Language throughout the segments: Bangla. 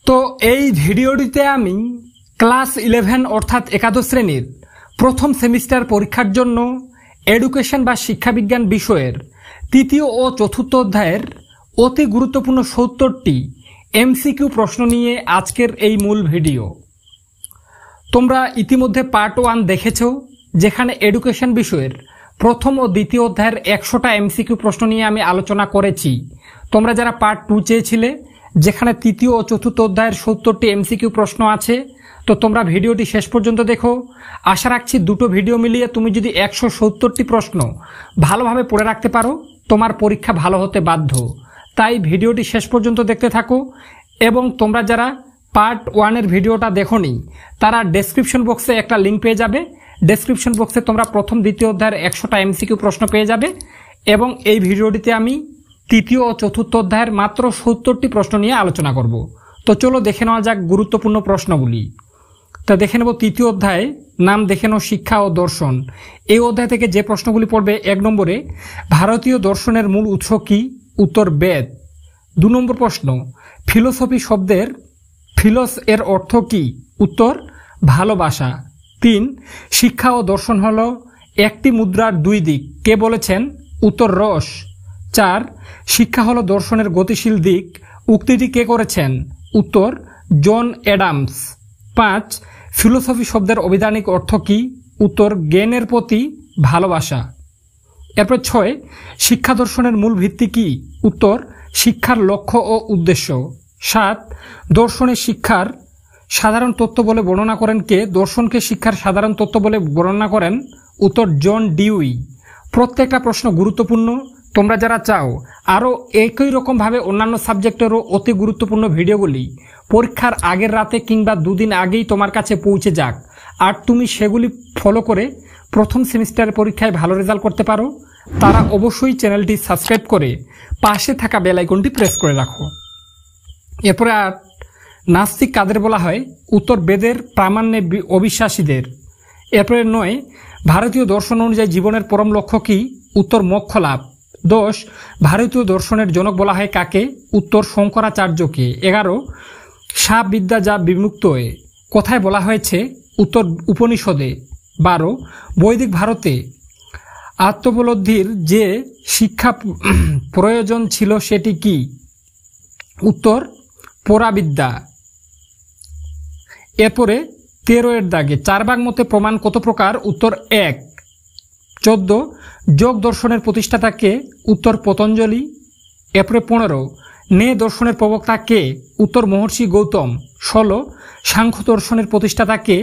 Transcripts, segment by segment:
তো এই ভিডিওটিতে আমি ক্লাস 11 অর্থাৎ একাদশ শ্রেণীর প্রথম সেমিস্টার পরীক্ষার জন্য এডুকেশন বা শিক্ষাবিজ্ঞান বিষয়ের তৃতীয় ও চতুর্থ অধ্যায়ের অতি গুরুত্বপূর্ণ 70টি এমসিকিউ প্রশ্ন নিয়ে আজকের এই মূল ভিডিও। তোমরা ইতিমধ্যে পার্ট 1 দেখেছো, যেখানে এডুকেশন বিষয়ের প্রথম ও দ্বিতীয় অধ্যায়ের 100টা এমসিকিউ প্রশ্ন নিয়ে আমি আলোচনা করেছি। তোমরা যারা পার্ট 2 চেয়েছিলে, যেখানে তৃতীয় ও চতুর্থ অধ্যায়ের 70টি এমসিকিউ প্রশ্ন আছে, তো তোমরা ভিডিওটি শেষ পর্যন্ত দেখো। আশা রাখছি দুটো ভিডিও মিলিয়ে তুমি যদি 170টি প্রশ্ন ভালোভাবে পড়ে রাখতে পারো, তোমার পরীক্ষা ভালো হতে বাধ্য। তাই ভিডিওটি শেষ পর্যন্ত দেখতে থাকো। এবং তোমরা যারা পার্ট 1-এর ভিডিওটা দেখোনি, তারা ডেসক্রিপশন বক্সে একটা লিঙ্ক পেয়ে যাবে। ডেসক্রিপশন বক্সে তোমরা প্রথম দ্বিতীয় অধ্যায়ের 100টা এমসিকিউ প্রশ্ন পেয়ে যাবে। এবং এই ভিডিওটিতে আমি তৃতীয় ও চতুর্থ অধ্যায়ের মাত্র 70টি প্রশ্ন নিয়ে আলোচনা করব। তো চলো দেখে নেওয়া যাক গুরুত্বপূর্ণ প্রশ্নগুলি। তা দেখে নেব তৃতীয় অধ্যায়, নাম দেখে নাও শিক্ষা ও দর্শন। এই অধ্যায় থেকে যে প্রশ্নগুলি পড়বে, 1 নম্বরে ভারতীয় দর্শনের মূল উৎস কি? উত্তর বেদ। 2 নম্বর প্রশ্ন, ফিলোসফি শব্দের ফিলস এর অর্থ কি? উত্তর ভালোবাসা। 3, শিক্ষা ও দর্শন হলো একটি মুদ্রার দুই দিক, কে বলেছেন? উত্তর রস। 4, শিক্ষা হলো দর্শনের গতিশীল দিক, উক্তিটি কে করেছেন? উত্তর জন অ্যাডামস। 5, ফিলোসফি শব্দের অভিধানিক অর্থ কি? উত্তর জ্ঞানের প্রতি ভালোবাসা। এরপর 6, শিক্ষা দর্শনের মূল ভিত্তি কি? উত্তর শিক্ষার লক্ষ্য ও উদ্দেশ্য। 7, দর্শনের শিক্ষার সাধারণ তত্ত্ব বলে বর্ণনা করেন কে? দর্শনকে শিক্ষার সাধারণ তত্ত্ব বলে বর্ণনা করেন উত্তর জন ডিউই। প্রত্যেকটা প্রশ্ন গুরুত্বপূর্ণ। তোমরা যারা চাও আরও একই রকমভাবে অন্যান্য সাবজেক্টেরও অতি গুরুত্বপূর্ণ ভিডিওগুলি পরীক্ষার আগের রাতে কিংবা 2 দিন আগেই তোমার কাছে পৌঁছে যাক, আর তুমি সেগুলি ফলো করে প্রথম সেমিস্টারের পরীক্ষায় ভালো রেজাল্ট করতে পারো, তারা অবশ্যই চ্যানেলটি সাবস্ক্রাইব করে পাশে থাকা বেল আইকনটি প্রেস করে রাখো। এরপরে 8, নাস্তিক কাদের বলা হয়? উত্তর বেদের প্রামাণ্যে অবিশ্বাসীদের। এরপরে 9, ভারতীয় দর্শন অনুযায়ী জীবনের পরম লক্ষ্য কি? উত্তর মোক্ষ লাভ। 10, ভারতীয় দর্শনের জনক বলা হয় কাকে? উত্তর শঙ্করাচার্যকে। 11, সাপ বিদ্যা যা বিমুক্ত কোথায় বলা হয়েছে? উত্তর উপনিষদে। 12, বৈদিক ভারতে আত্মোপলব্ধির যে শিক্ষা প্রয়োজন ছিল সেটি কি? উত্তর পরাবিদ্যা। এরপরে 13 এর দাগে 4 ভাগ মতে প্রমাণ কত প্রকার? উত্তর 1। 14, যোগ দর্শনের প্রতিষ্ঠাতা কে? উত্তর পতঞ্জলি। এরপরে 15, নে দর্শনের প্রবক্তা কে? উত্তর মহর্ষি গৌতম। 16, সাংখ্য দর্শনের প্রতিষ্ঠাতা কে?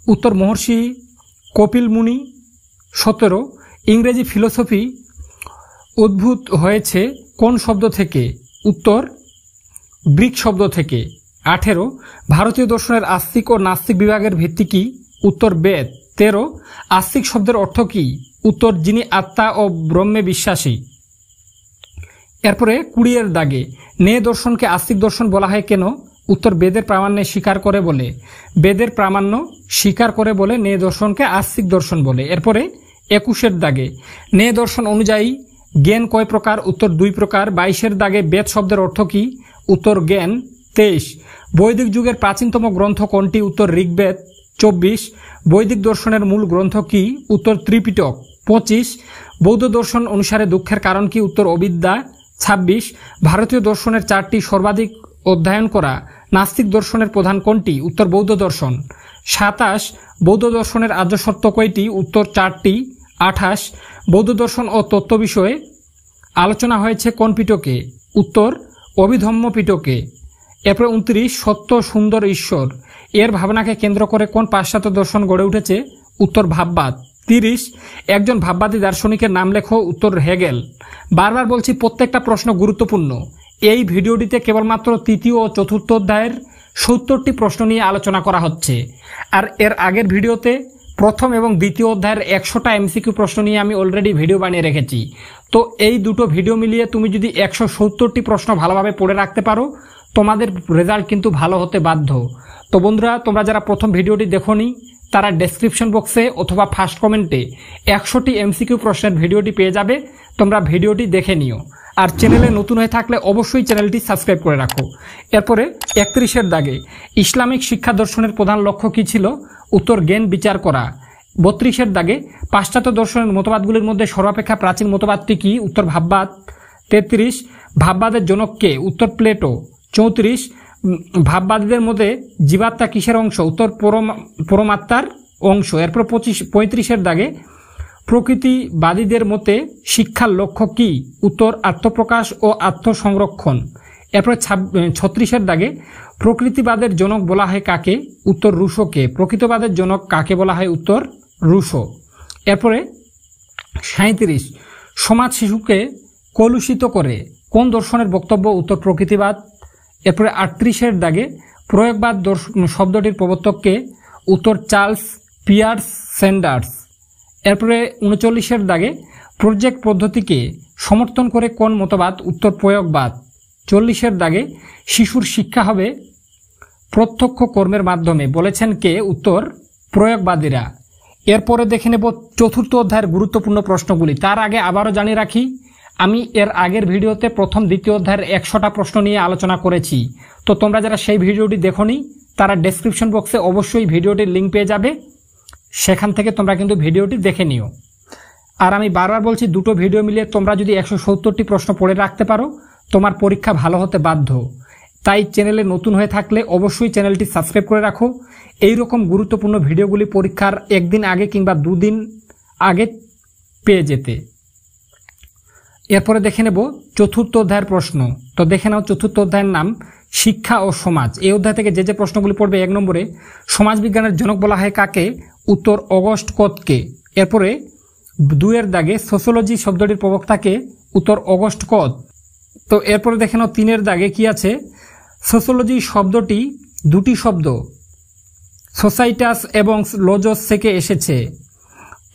উত্তর মহর্ষি কপিল মুনি। 17, ইংরেজি ফিলোসফি উদ্ভূত হয়েছে কোন শব্দ থেকে? উত্তর গ্রিক শব্দ থেকে। 18, ভারতীয় দর্শনের আস্তিক ও নাস্তিক বিভাগের ভিত্তি কি? উত্তর বেদ। 13, আস্তিক শব্দের অর্থ কি? উত্তর যিনি আত্মা ও ব্রহ্মে বিশ্বাসী। এরপরে 20 এর দাগে নে দর্শনকে আস্তিক দর্শন বলা হয় কেন? উত্তর বেদের প্রামাণ্যে স্বীকার করে বলে। বেদের প্রামাণ্য স্বীকার করে বলে নে দর্শনকে আস্তিক দর্শন বলে। এরপরে 21 এর দাগে নে দর্শন অনুযায়ী জ্ঞান কয় প্রকার? উত্তর 2 প্রকার। 22 এর দাগে বেদ শব্দের অর্থ কি? উত্তর জ্ঞান। 23, বৈদিক যুগের প্রাচীনতম গ্রন্থ কোনটি? উত্তর ঋগ্বেদ। 24, বৈদিক দর্শনের মূল গ্রন্থ কি? উত্তর ত্রিপিটক। 25, বৌদ্ধ দর্শন অনুসারে দুঃখের কারণ কি? উত্তর অবিদ্যা। 26, ভারতীয় দর্শনের 4টি সর্বাধিক অধ্যয়ন করা নাস্তিক দর্শনের প্রধান কোনটি? উত্তর বৌদ্ধ দর্শন। 27, বৌদ্ধ দর্শনের আর্য সত্য কয়টি? উত্তর 4টি। 28, বৌদ্ধ দর্শন ও তত্ত্ব বিষয়ে আলোচনা হয়েছে কোন পিটকে? উত্তর অভিধম্ম পিটকে। এরপরে 29, সত্য সুন্দর ঈশ্বর এর ভাবনাকে কেন্দ্র করে কোন পাশ্চাত্য দর্শন গড়ে উঠেছে? উত্তর ভাববাদ। 30, একজন ভাববাদী দার্শনিকের নাম লেখো? উত্তর হেগেল। বারবার বলছি, প্রত্যেকটা প্রশ্ন গুরুত্বপূর্ণ। এই ভিডিওটিতে কেবলমাত্র তৃতীয় ও চতুর্থ অধ্যায়ের 70টি প্রশ্ন নিয়ে আলোচনা করা হচ্ছে, আর এর আগের ভিডিওতে প্রথম এবং দ্বিতীয় অধ্যায়ের 100টা এমসিকিউ প্রশ্ন নিয়ে আমি অলরেডি ভিডিও বানিয়ে রেখেছি। তো এই দুটো ভিডিও মিলিয়ে তুমি যদি 170টি প্রশ্ন ভালোভাবে পড়ে রাখতে পারো, তোমাদের রেজাল্ট কিন্তু ভালো হতে বাধ্য। তো বন্ধুরা, তোমরা যারা প্রথম ভিডিওটি দেখোনি, তারা ডেসক্রিপশন বক্সে অথবা ফার্স্ট কমেন্টে 100টি এমসিকিউ প্রশ্নের ভিডিওটি পেয়ে যাবে। তোমরা ভিডিওটি দেখে নিও। আর চ্যানেলে নতুন হয়ে থাকলে অবশ্যই চ্যানেলটি সাবস্ক্রাইব করে রাখো। এরপরে 31-এর দাগে ইসলামিক শিক্ষা দর্শনের প্রধান লক্ষ্য কী ছিল? উত্তর জ্ঞান বিচার করা। 32-এর দাগে পাশ্চাত্য দর্শনের মতবাদগুলির মধ্যে সর্বাপেক্ষা প্রাচীন মতবাদটি কি? উত্তর ভাববাদ। 33 ভাববাদের জনক কে? উত্তর প্লেটো। 34 ভাববাদীদের মধ্যে জীবাত্মা কিসের অংশ? উত্তর পরমাত্মার অংশ। এরপর 35-এর দাগে প্রকৃতিবাদীদের মতে শিক্ষার লক্ষ্য কি? উত্তর আত্মপ্রকাশ ও আত্মসংরক্ষণ। এরপর 36-এর দাগে প্রকৃতিবাদের জনক বলা হয় কাকে? উত্তর রুশোকে। প্রকৃতিবাদের জনক কাকে বলা হয়? উত্তর রুশো। এরপরে 37 সমাজ শিশুকে কলুষিত করে কোন দর্শনের বক্তব্য? উত্তর প্রকৃতিবাদ। এরপরে 38-এর দাগে প্রয়োগবাদ শব্দটির প্রবর্তককে? উত্তর চার্লস পিয়ার্স স্যান্ডার্স। এরপরে 39-এর দাগে প্রজেক্ট পদ্ধতিকে সমর্থন করে কোন মতবাদ? উত্তর প্রয়োগবাদ। 40-এর দাগে শিশুর শিক্ষা হবে প্রত্যক্ষ কর্মের মাধ্যমে, বলেছেন কে? উত্তর প্রয়োগবাদীরা। এরপরে দেখে নেব 4র্থ অধ্যায়ের গুরুত্বপূর্ণ প্রশ্নগুলি। তার আগে আবারও জানিয়ে রাখি, আমি এর আগের ভিডিওতে প্রথম দ্বিতীয় অধ্যায়ের 100টা প্রশ্ন নিয়ে আলোচনা করেছি। তো তোমরা যারা সেই ভিডিওটি দেখোনি তারা ডেসক্রিপশন বক্সে অবশ্যই ভিডিওটির লিঙ্ক পেয়ে যাবে, সেখান থেকে তোমরা কিন্তু ভিডিওটি দেখে নিও। আর আমি বারবার বলছি, দুটো ভিডিও মিলিয়ে তোমরা যদি 170টি প্রশ্ন পড়ে রাখতে পারো তোমার পরীক্ষা ভালো হতে বাধ্য। তাই চ্যানেলে নতুন হয়ে থাকলে অবশ্যই চ্যানেলটি সাবস্ক্রাইব করে রাখো, এই রকম গুরুত্বপূর্ণ ভিডিওগুলি পরীক্ষার একদিন আগে কিংবা 2 দিন আগে পেয়ে যেতে। এরপরে দেখে নেব 4র্থ অধ্যায়ের প্রশ্ন। তো দেখে নাও 4র্থ অধ্যায়ের নাম শিক্ষা ও সমাজ। এই অধ্যায় থেকে যে প্রশ্নগুলি পড়বে, 1 নম্বরে সমাজবিজ্ঞানের জনক বলা হয় কাকে? উত্তর অগস্ট কতকে। এরপরে 2-এর দাগে সোশ্যোলজি শব্দটির প্রবক্তাকে? উত্তর অগস্ট কত। তো এরপরে দেখে নাও 3-এর দাগে কি আছে? সোশ্যোলজি শব্দটি দুটি শব্দ সোসাইটাস এবং লজস থেকে এসেছে।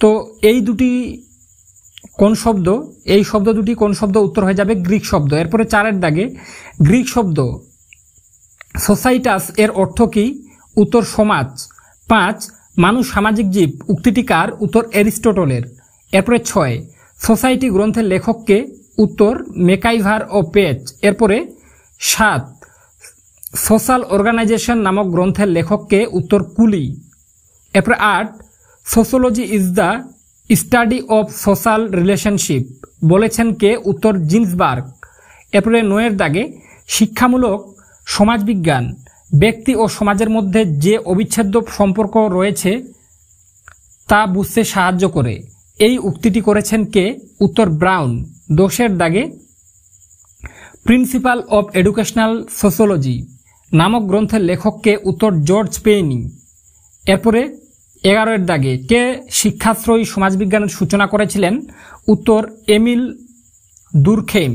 তো এই দুটি কোন শব্দ? এই শব্দ দুটি কোন শব্দ? উত্তর হয়ে যাবে গ্রিক শব্দ। এরপরে 4-এর দাগে গ্রিক শব্দ সোসাইটাস এর অর্থ কি? উত্তর সমাজ। 5 মানুষ সামাজিক জীব উক্তিটি কার? উত্তর অ্যারিস্টটলের। এরপরে 6 সোসাইটি গ্রন্থের লেখককে? উত্তর মেকাইভার ও পেজ। এরপরে 7 সোশ্যাল অর্গানাইজেশন নামক গ্রন্থের লেখককে? উত্তর কুলি। এরপরে 8 sociology is the study of social relationship, বলেছেন কে? উত্তর জিন্সবার্গ। এরপরে 9-এর দাগে শিক্ষামূলক সমাজবিজ্ঞান ব্যক্তি ও সমাজের মধ্যে যে অবিচ্ছেদ্য সম্পর্ক রয়েছে তা বুঝতে সাহায্য করে, এই উক্তিটি করেছেন কে? উত্তর ব্রাউন। 10-এর দাগে প্রিন্সিপাল অফ এডুকেশনাল সোশ্যোলজি নামক গ্রন্থের লেখককে? উত্তর জর্জ পেইনি। এরপরে 11-এর দাগে কে শিক্ষাশ্রয়ী সমাজবিজ্ঞানের সূচনা করেছিলেন? উত্তর এমিল দুরখেইম।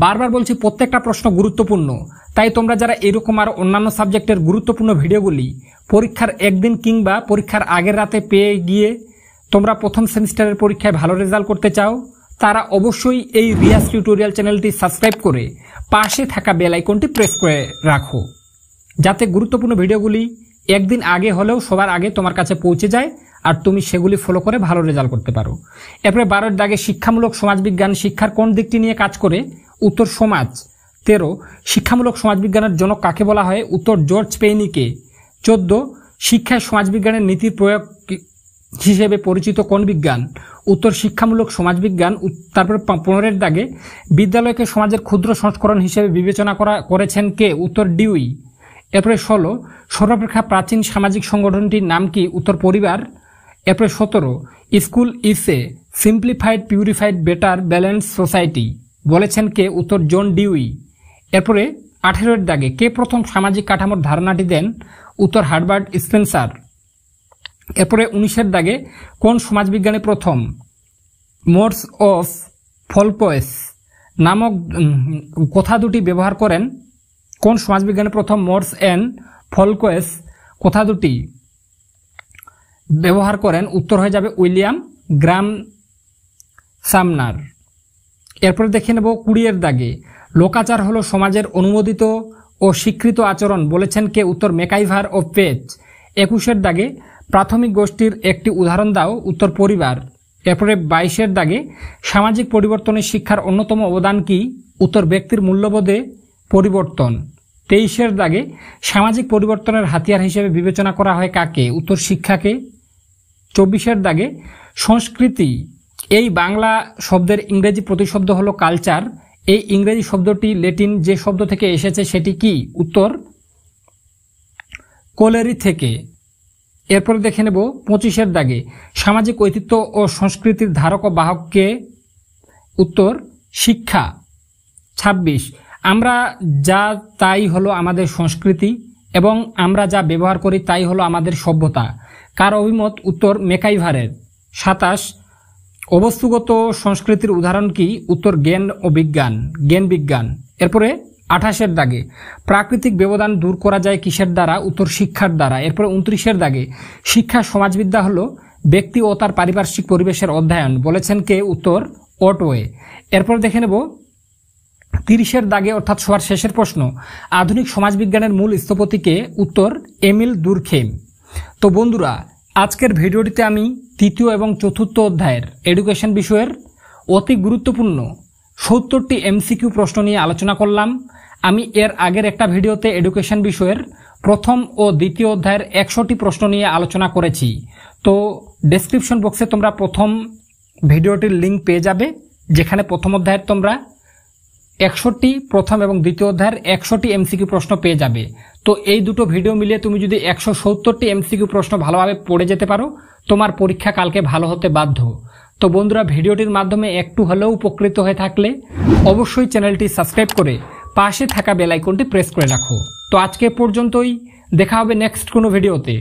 বারবার বলছি, প্রত্যেকটা প্রশ্ন গুরুত্বপূর্ণ, তাই তোমরা যারা এরকম আর অন্যান্য সাবজেক্টের গুরুত্বপূর্ণ ভিডিওগুলি পরীক্ষার একদিন কিংবা পরীক্ষার আগের রাতে পেয়ে গিয়ে তোমরা প্রথম সেমিস্টারের পরীক্ষায় ভালো রেজাল্ট করতে চাও, তারা অবশ্যই এই রিয়াজ টিউটোরিয়াল চ্যানেলটি সাবস্ক্রাইব করে পাশে থাকা বেল আইকনটি প্রেস করে রাখো, যাতে গুরুত্বপূর্ণ ভিডিওগুলি একদিন আগে হলেও সবার আগে তোমার কাছে পৌঁছে যায় আর তুমি সেগুলি ফলো করে ভালো রেজাল্ট করতে পারো। এরপরে 12-এর দাগে শিক্ষামূলক সমাজবিজ্ঞান শিক্ষার কোন দিকটি নিয়ে কাজ করে? উত্তর সমাজ। 13 শিক্ষামূলক সমাজবিজ্ঞানের জনক কাকে বলা হয়? উত্তর জর্জ পেইনিকে। 14 শিক্ষায় সমাজবিজ্ঞানের নীতির প্রয়োগ হিসেবে পরিচিত কোন বিজ্ঞান? উত্তর শিক্ষামূলক সমাজবিজ্ঞান। তারপরে 15-এর দাগে বিদ্যালয়কে সমাজের ক্ষুদ্র সংস্করণ হিসেবে বিবেচনা করেছেন কে? উত্তর ডিউই। এরপরে 16 সর্বাপেক্ষা প্রাচীন সামাজিক সংগঠনটির নাম কি? উত্তর পরিবার। এরপরে 17 school is a simplified purified better balance society, বলেছেন কে? উত্তর জন ডিউই। এরপরে 18-এর দাগে কে প্রথম সামাজিক কাঠামোর ধারণাটি দেন? উত্তর হার্বার্ট স্পেন্সার। এরপরে 19-এর দাগে কোন সমাজবিজ্ঞানী প্রথম মোডস অফ ফলপয়েস নামক কথা দুটি ব্যবহার করেন? কোন সমাজবিজ্ঞানী প্রথম মোডস অ্যান্ড ফলকোয়েস কথা দুটি ব্যবহার করেন? উত্তর হয়ে যাবে উইলিয়াম গ্রাম সামনার। এরপরে দেখে নেব 20-এর দাগে লোকাচার হলো সমাজের অনুমোদিত ও স্বীকৃত আচরণ, বলেছেন কে? উত্তর মেকাইভার ও পেজ। 21-এর দাগে প্রাথমিক গোষ্ঠীর একটি উদাহরণ দাও? উত্তর পরিবার। এরপরে 22-এর দাগে সামাজিক পরিবর্তনে শিক্ষার অন্যতম অবদান কি? উত্তর ব্যক্তির মূল্যবোধে পরিবর্তন। 23-এর দাগে সামাজিক পরিবর্তনের হাতিয়ার হিসেবে বিবেচনা করা হয় কাকে? উত্তর শিক্ষাকে। 24-এর দাগে সংস্কৃতি এই বাংলা শব্দের ইংরেজি প্রতিশব্দ হলো কালচার। এই ইংরেজি শব্দটি ল্যাটিন যে শব্দ থেকে এসেছে সেটি কি? উত্তর কোলেরি থেকে। এরপরে দেখে নেব 25-এর দাগে সামাজিক ঐতিহ্য ও সংস্কৃতির ধারক ও বাহককে? উত্তর শিক্ষা। 26 আমরা যা তাই হলো আমাদের সংস্কৃতি এবং আমরা যা ব্যবহার করি তাই হলো আমাদের সভ্যতা। কার অভিমত? উত্তর ম্যাকাইভারের। 27 অবস্তুগত সংস্কৃতির উদাহরণ কি? উত্তর জ্ঞান ও বিজ্ঞান, জ্ঞান বিজ্ঞান। এরপরে 28-এর দাগে প্রাকৃতিক ব্যবধান দূর করা যায় কিসের দ্বারা? উত্তর শিক্ষার দ্বারা। এরপরে 29-এর দাগে শিক্ষা সমাজবিদ্যা হলো ব্যক্তি ও তার পারিপার্শ্বিক পরিবেশের অধ্যয়ন, বলেছেন কে? উত্তর অটোয়ে। এরপর দেখে নেব 30-এর দাগে অর্থাৎ সবার শেষের প্রশ্ন, আধুনিক সমাজবিজ্ঞানের মূল স্থপতি কে? উত্তর এমিল দুরখেইম। তো বন্ধুরা, আজকের ভিডিওটিতে আমি তৃতীয় এবং চতুর্থ অধ্যায়ের এডুকেশন বিষয়ের অতি গুরুত্বপূর্ণ 70টি এমসিকিউ প্রশ্ন নিয়ে আলোচনা করলাম। আমি এর আগের একটা ভিডিওতে এডুকেশন বিষয়ের প্রথম ও দ্বিতীয় অধ্যায়ের 100টি প্রশ্ন নিয়ে আলোচনা করেছি। তো ডেসক্রিপশন বক্সে তোমরা প্রথম ভিডিওটির লিঙ্ক পেয়ে যাবে, যেখানে প্রথম অধ্যায়ের তোমরা 100টি প্রথম এবং দ্বিতীয় অধ্যায়ের 100টি এমসিকিউ প্রশ্ন পেয়ে যাবে। তো এই দুটো ভিডিও মিলিয়ে তুমি যদি 170টি এমসিকিউ প্রশ্ন ভালোভাবে পড়ে যেতে পারো, তোমার পরীক্ষা কালকে ভালো হতে বাধ্য। তো বন্ধুরা, ভিডিওটির মাধ্যমে একটু হলেও উপকৃত হয়ে থাকলে অবশ্যই চ্যানেলটি সাবস্ক্রাইব করে পাশে থাকা বেল আইকনটি প্রেস করে রাখো। তো আজকে পর্যন্তই, দেখা হবে নেক্সট কোনো ভিডিওতে।